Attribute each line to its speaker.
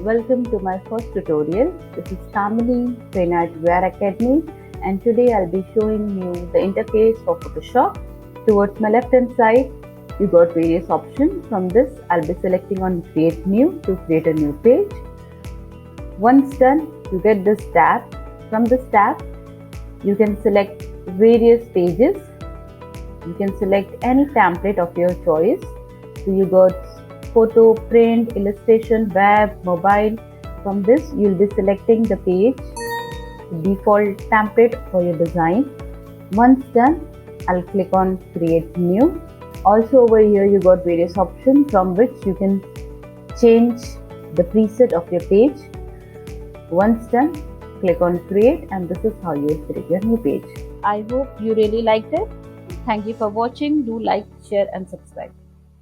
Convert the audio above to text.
Speaker 1: Welcome to my first tutorial. This is Kamini, trainer at VRAcademi, and today I'll be showing you the interface for Photoshop. Towards my left hand side, you got various options. From this, I'll be selecting on Create New to create a new page. Once done, you get this tab. From this tab, you can select various pages. You can select any template of your choice. So you got photo, print, illustration, web, mobile. From this, you'll be selecting the page, the default template for your design. Once done, I'll click on Create New. Also over here, you got various options from which you can change the preset of your page. Once done, click on Create, and this is how you create your new page. I hope you really liked it. Thank you for watching. Do like, share and subscribe.